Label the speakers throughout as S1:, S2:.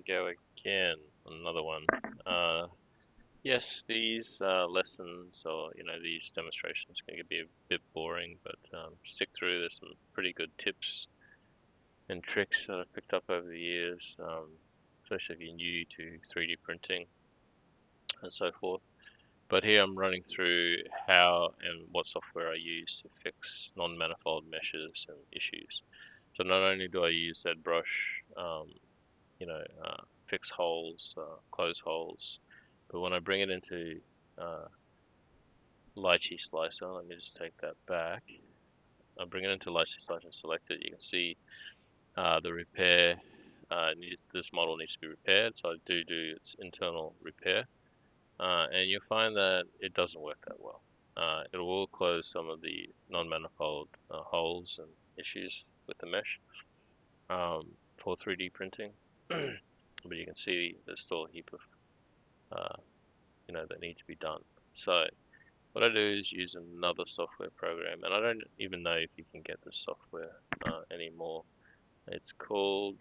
S1: go again on another one. Yes, these lessons or these demonstrations can be a bit boring, but stick through. There's some pretty good tips and tricks that I've picked up over the years, especially if you're new to 3D printing and so forth. But here I'm running through how and what software I use to fix non-manifold meshes and issues. So not only do I use that brush, fix holes, close holes, but when I bring it into uh, Lychee Slicer, let me just take that back. I bring it into Lychee Slicer and select it. You can see the repair. This model needs to be repaired, so I do its internal repair, and you'll find that it doesn't work that well. It will close some of the non-manifold holes and issues with the mesh for 3D printing, but you can see there's still a heap of that need to be done. So what I do is use another software program, and I don't even know if you can get this software anymore. It's called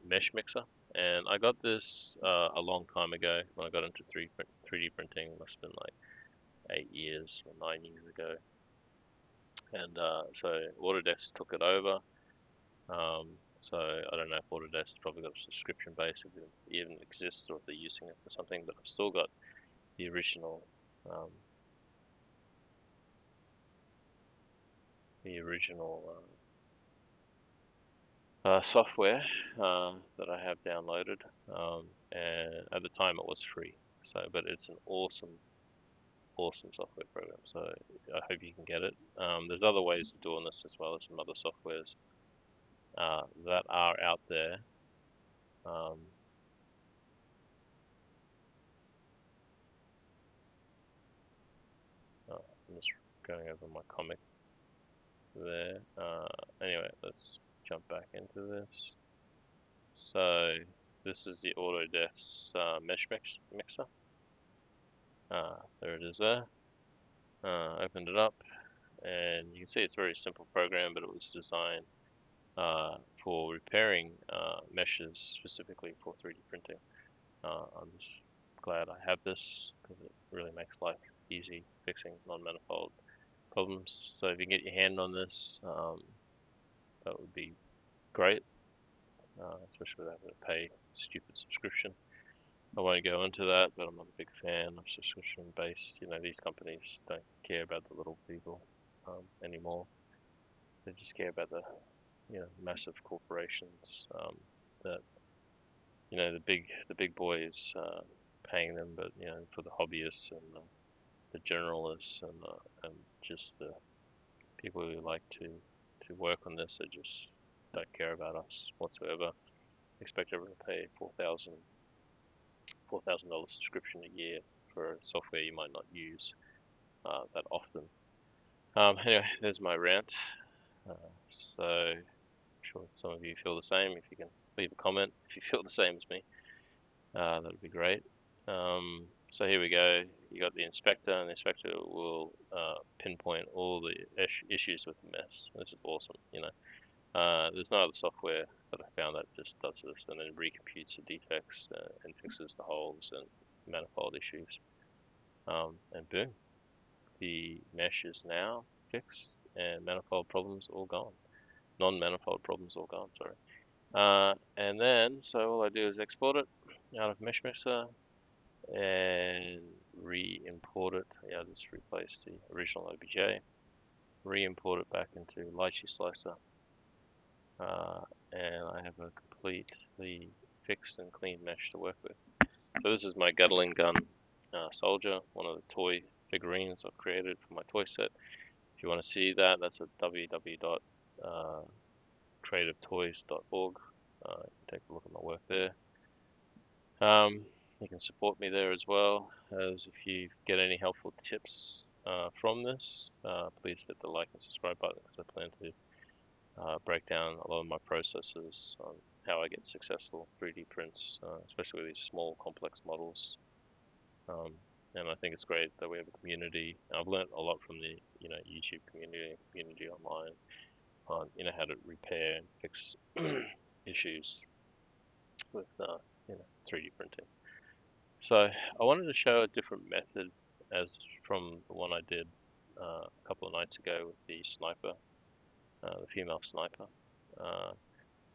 S1: Mesh Mixer, and I got this a long time ago when I got into 3D printing. It must have been like 8 years or 9 years ago, and so Autodesk took it over. So I don't know if Autodesk probably got a subscription base, if it even exists, or if they're using it for something. But I've still got the original um, software that I have downloaded, and at the time it was free. So, but it's an awesome software program. So I hope you can get it. There's other ways of doing this as well as some other softwares that are out there. Um, I'm just going over my comic there. Anyway, let's jump back into this. So this is the Autodesk Mesh Mixer. There it is there. Opened it up, and you can see it's a very simple program, but it was designed for repairing meshes specifically for 3D printing. I'm just glad I have this because it really makes life easy fixing non-manifold problems. So if you can get your hand on this, that would be great, especially without having to pay a stupid subscription. I won't go into that, but I'm not a big fan of subscription-based. These companies don't care about the little people anymore. They just care about the massive corporations that the big boys paying them, but for the hobbyists and the generalists and just the people who like to work on this, they just don't care about us whatsoever. Expect everyone to pay $4,000 subscription a year for software you might not use that often. Anyway, there's my rant. So I'm sure some of you feel the same. If you can leave a comment if you feel the same as me, that would be great. So here we go. You got the inspector, and the inspector will pinpoint all the issues with the mesh. This is awesome. There's no other software that I found that just does this and then recomputes the defects and fixes the holes and manifold issues. And boom, the mesh is now fixed and manifold problems all gone. Non-manifold problems all gone, sorry. And then, so all I do is export it out of Mesh Mixer and re-import it. Yeah, just replace the original OBJ, re-import it back into Lychee Slicer, and I have a completely fixed and clean mesh to work with. So this is my Gatling gun soldier, one of the toy figurines I've created for my toy set. If you want to see that, that's at www.creativetoys.org. You can take a look at my work there. You can support me there as well, as if you get any helpful tips from this, please hit the like and subscribe button because I plan to break down a lot of my processes on how I get successful 3D prints, especially with these small complex models. And I think it's great that we have a community. I've learned a lot from the YouTube community online on how to repair and fix issues with 3D printing. So I wanted to show a different method as from the one I did a couple of nights ago with the sniper, the female sniper.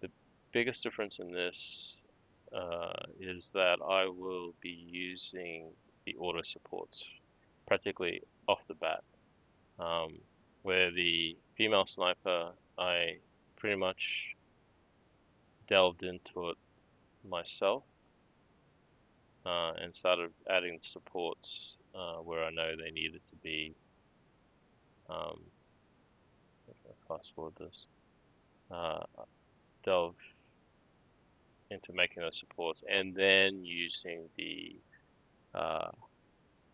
S1: The biggest difference in this is that I will be using the auto supports practically off the bat. Where the female sniper, I pretty much delved into it myself and started adding supports where I know they needed to be. Fast forward this. Delve into making those supports and then using the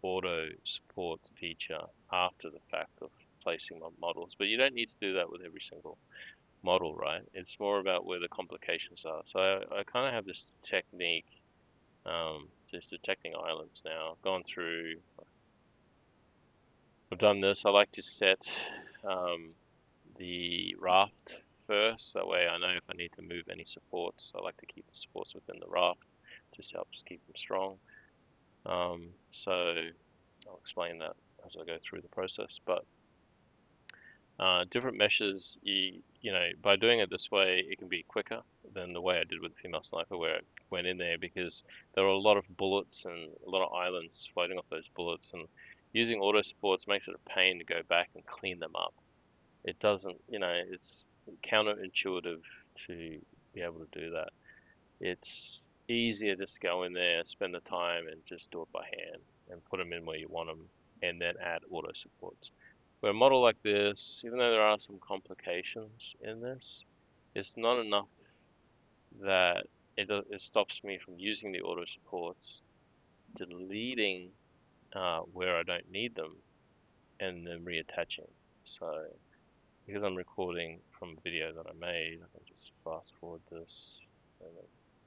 S1: auto support feature after the fact of placing my models. But you don't need to do that with every single model, right? It's more about where the complications are. So I kind of have this technique, just detecting islands now. I've gone through, I've done this. I like to set the raft first. That way I know if I need to move any supports. I like to keep the supports within the raft. Just helps keep them strong. So I'll explain that as I go through the process. But different meshes, by doing it this way, it can be quicker than the way I did with the female sniper, where I went in there because there were a lot of bullets and a lot of islands floating off those bullets, and using auto supports makes it a pain to go back and clean them up. It doesn't, it's counterintuitive to be able to do that. It's easier just to go in there, spend the time, and just do it by hand and put them in where you want them, and then add auto supports. Where a model like this, even though there are some complications in this, it's not enough that it stops me from using the auto supports, deleting where I don't need them, and then reattaching. So because I'm recording from a video that I made, I can just fast forward this and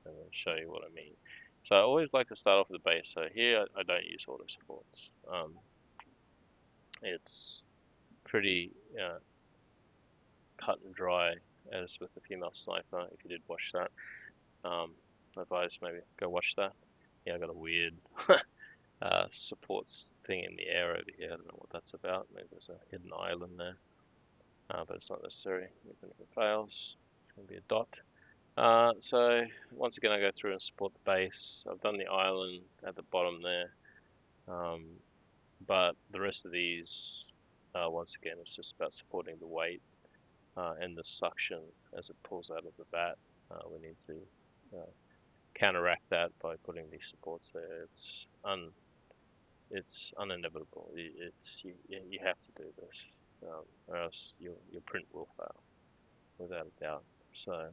S1: then show you what I mean. So I always like to start off with the base. So here I don't use auto supports. It's pretty cut and dry as with the female sniper. If you did watch that, advise maybe go watch that. Yeah, I got a weird supports thing in the air over here. I don't know what that's about. Maybe there's a hidden island there, but it's not necessary. Even if it fails, it's going to be a dot. So once again, I go through and support the base. I've done the island at the bottom there, but the rest of these, once again, it's just about supporting the weight and the suction as it pulls out of the bat. We need to counteract that by putting these supports there. It's uninevitable. You have to do this, or else your print will fail, without a doubt. So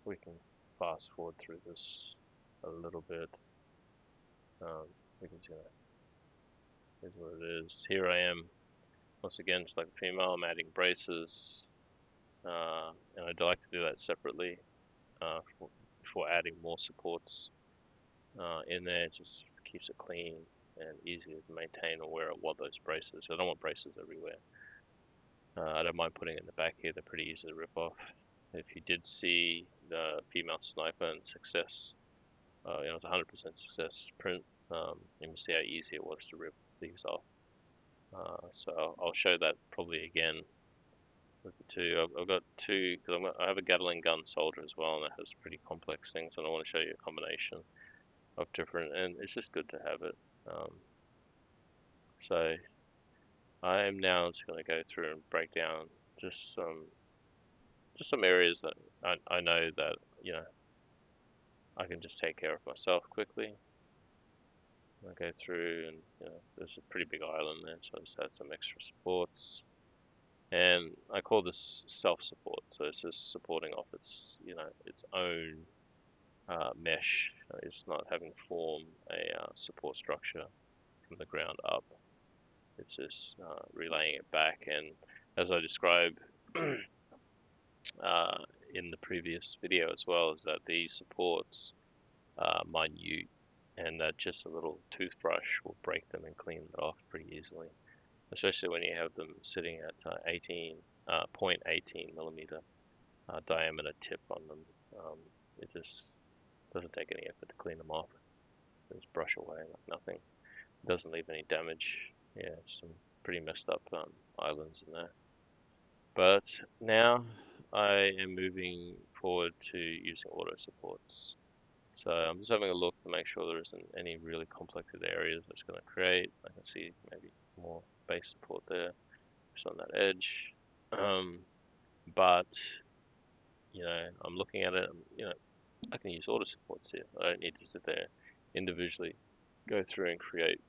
S1: we can fast forward through this a little bit, because here's what it is. Here I am, once again, just like a female. I'm adding braces, and I like to do that separately before adding more supports in there. It just keeps it clean and easier to maintain or where I want those braces. I don't want braces everywhere. I don't mind putting it in the back here. They're pretty easy to rip off. If you did see the female sniper and success, it was 100% success print. You can see how easy it was to rip these off. So I'll show that probably again with the two. I've got two because I have a Gatling gun soldier as well, and that has pretty complex things. And I want to show you a combination of different, and it's just good to have it. So I am now just going to go through and break down just some areas that I know that I can just take care of myself quickly. I go through and there's a pretty big island there, so I just add some extra supports. And I call this self-support, so it's just supporting off its own mesh. It's not having to form a support structure from the ground up. It's just relaying it back, and as I described in the previous video as well, is that these supports are minute, and that just a little toothbrush will break them and clean it off pretty easily, especially when you have them sitting at 0.18 millimeter diameter tip on them. It just Doesn't take any effort to clean them off. Just brush away like nothing. Doesn't leave any damage. Yeah, some pretty messed up islands in there. But now I am moving forward to using auto supports. So I'm just having a look to make sure there isn't any really complicated areas that's going to create. I can see maybe more base support there, just on that edge. But I'm looking at it. I can use auto supports here. I don't need to sit there individually go through and create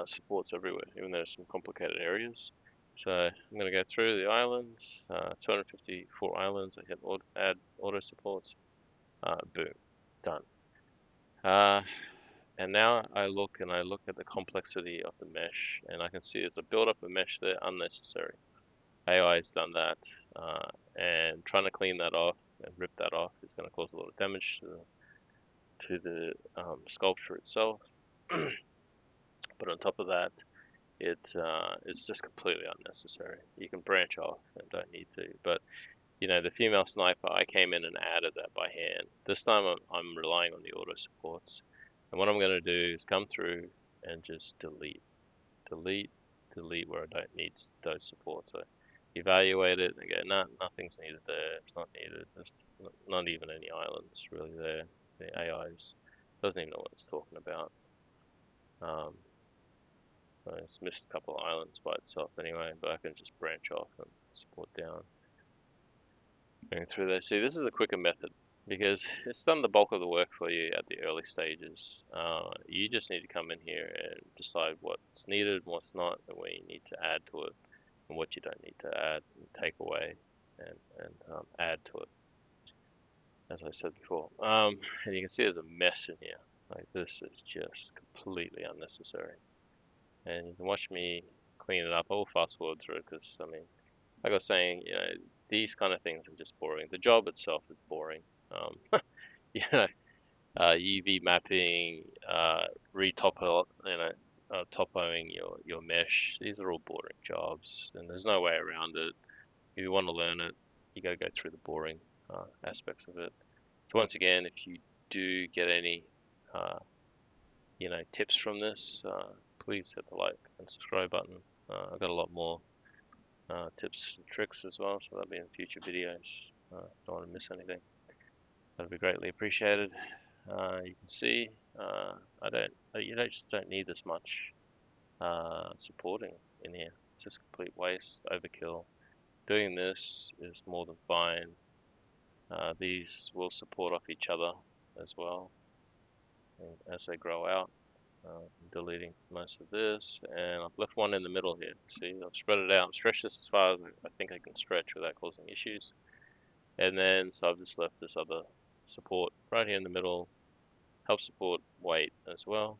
S1: supports everywhere, even though there's some complicated areas. So I'm going to go through the islands, 254 islands. I hit add auto supports. Boom, done. And now I look at the complexity of the mesh, and I can see there's a build-up of mesh there, unnecessary. AI has done that, and trying to clean that off and rip that off is going to cause a lot of damage to the sculpture itself. But on top of that, it's just completely unnecessary. You can branch off and don't need to. But the female sniper, I came in and added that by hand. This time I'm relying on the auto supports. And what I'm going to do is come through and just delete where I don't need those supports. So evaluate it and go, nah, nothing's needed there. It's not needed. There's not even any islands really there. The AI's doesn't even know what it's talking about. It's missed a couple of islands by itself anyway, but I can just branch off and support down. Going through there. See, this is a quicker method because it's done the bulk of the work for you at the early stages. You just need to come in here and decide what's needed, what's not, and where you need to add to it, and what you don't need to add and take away, and add to it, as I said before. And you can see there's a mess in here. Like, this is just completely unnecessary. And you can watch me clean it up. I will fast forward through it because, like I was saying, these kind of things are just boring. The job itself is boring. UV mapping, topoing your mesh. These are all boring jobs, and there's no way around it. If you want to learn it, you got to go through the boring aspects of it. So once again, if you do get any, tips from this, please hit the like and subscribe button. I've got a lot more tips and tricks as well, so that'll be in future videos. Don't want to miss anything. That'd be greatly appreciated. You can see you just don't need this much supporting in here. It's just complete waste, overkill. Doing this is more than fine. These will support off each other as well, and as they grow out. Deleting most of this, and I've left one in the middle here. See, I've spread it out, stretched this as far as I think I can stretch without causing issues. And then, so I've just left this other support right here in the middle, help support weight as well.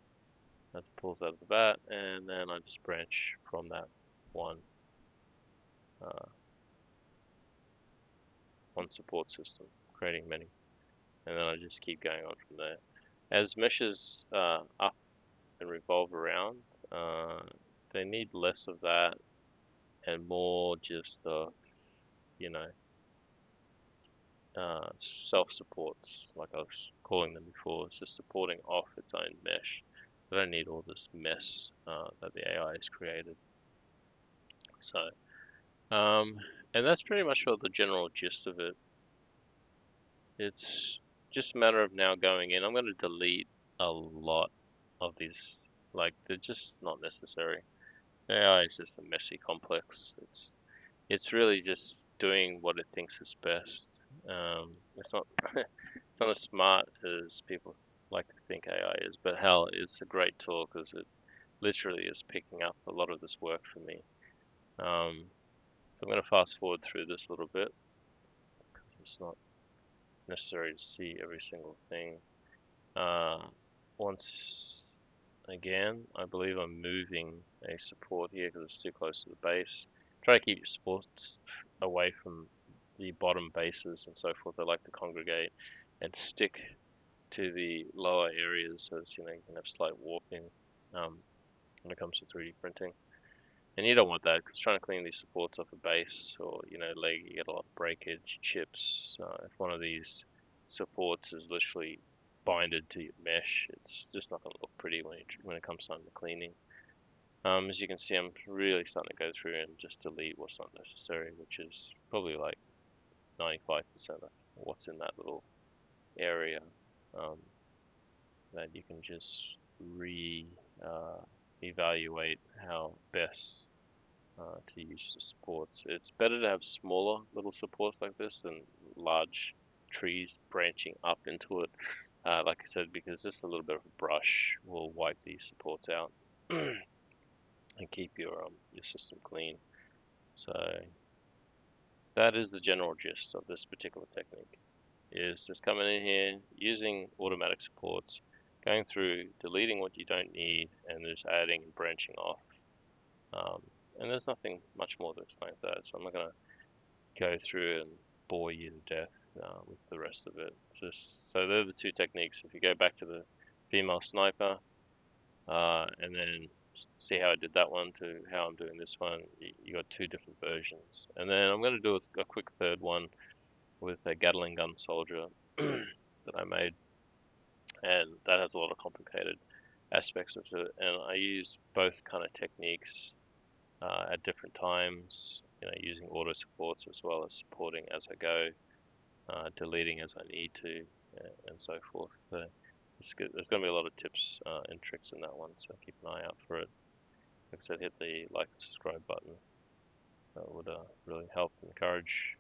S1: That pulls out of the bat, and then I just branch from that one support system, creating many, and then I just keep going on from there. As meshes up and revolve around, they need less of that and more just self-supports, like I was calling them before. It's just supporting off its own mesh. They don't need all this mess that the AI has created. So, and that's pretty much all the general gist of it. It's just a matter of now going in. I'm going to delete a lot of these. Like, they're just not necessary. AI is just a messy complex. It's really just doing what it thinks is best. It's not it's not as smart as people like to think AI is, but hell, it's a great tool because it literally is picking up a lot of this work for me. So I'm going to fast forward through this a little bit because it's not necessary to see every single thing. Once again, I believe I'm moving a support here because it's too close to the base. Try to keep your supports away from the bottom bases and so forth. They like to congregate and stick to the lower areas, so you can have slight warping when it comes to 3D printing. And you don't want that because trying to clean these supports off a base or leg, you get a lot of breakage, chips. If one of these supports is literally binded to your mesh. It's just not going to look pretty when it comes time to cleaning. As you can see, I'm really starting to go through and just delete what's not necessary, which is probably like 95% of what's in that little area, that you can just evaluate how best to use the supports. It's better to have smaller little supports like this than large trees branching up into it. Like I said, because just a little bit of a brush will wipe these supports out and keep your system clean. So that is the general gist of this particular technique. Is just coming in here, using automatic supports, going through, deleting what you don't need, and just adding and branching off. And there's nothing much more to explain that, so I'm not going to go through and bore you to death with the rest of it. So they're the two techniques. If you go back to the female sniper, and then see how I did that one to how I'm doing this one, you got two different versions. And then I'm going to do a quick third one with a Gatling gun soldier that I made, and that has a lot of complicated aspects of it. And I use both kind of techniques at different times, using auto supports as well as supporting as I go, deleting as I need to, and so forth. So there's going to be a lot of tips and tricks in that one, so keep an eye out for it. Like I said, hit the like and subscribe button. That would really help and encourage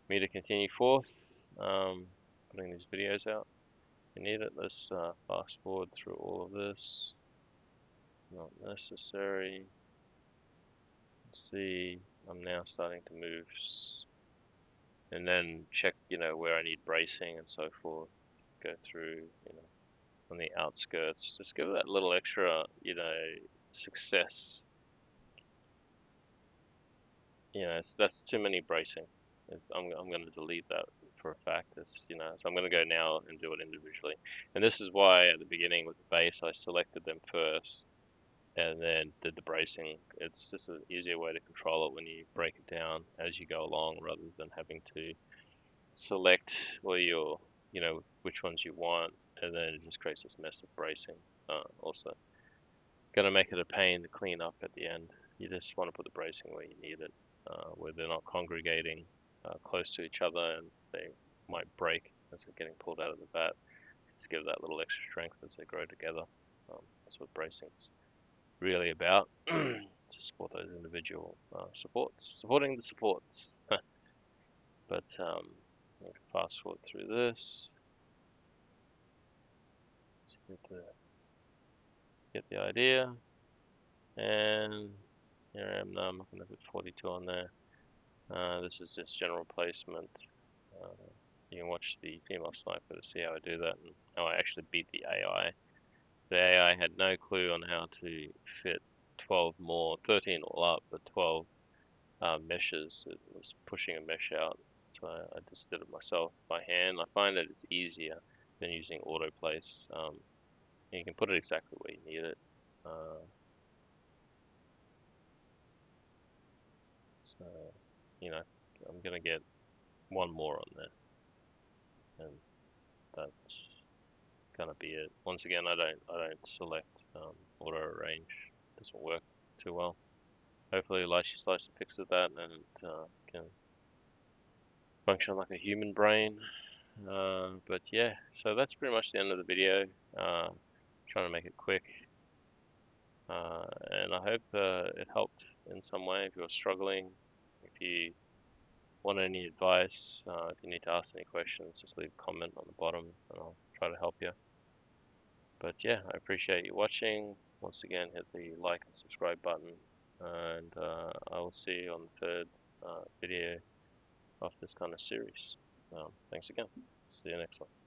S1: me to continue forth, putting these videos out. If you need it, let's fast forward through all of this. Not necessary. Let's see, I'm now starting to move, and then check, where I need bracing and so forth. Go through, on the outskirts. Just give it that little extra, success. That's too many bracing. I'm going to delete that for a fact. So I'm going to go now and do it individually. And this is why at the beginning with the base, I selected them first and then did the bracing. It's just an easier way to control it when you break it down as you go along, rather than having to select which ones you want, and then it just creates this mess of bracing. Also, gonna make it a pain to clean up at the end. You just want to put the bracing where you need it, where they're not congregating close to each other and they might break as they're getting pulled out of the vat. Just give that little extra strength as they grow together. That's what bracing's really about. To support those individual supports, supporting the supports. But I can fast forward through this. Get the idea. And here I am now. I'm not going to put 42 on there. This is just general placement. You can watch the female sniper to see how I do that and how I actually beat the AI. The AI had no clue on how to fit 12 more, 13 all up, but 12 meshes. It was pushing a mesh out, so I just did it myself by hand. I find that it's easier than using auto place. You can put it exactly where you need it. So, I'm gonna get one more on there, and that's gonna be it. Once again, I don't select auto arrange. It doesn't work too well. Hopefully, Licensed fixes that and it can function like a human brain. But yeah, so that's pretty much the end of the video. Trying to make it quick, and I hope it helped in some way. If you're struggling, if you want any advice, if you need to ask any questions, just leave a comment on the bottom and I'll try to help you. But yeah, I appreciate you watching. Once again, hit the like and subscribe button, and I will see you on the third video of this kind of series. Thanks again. See you next one.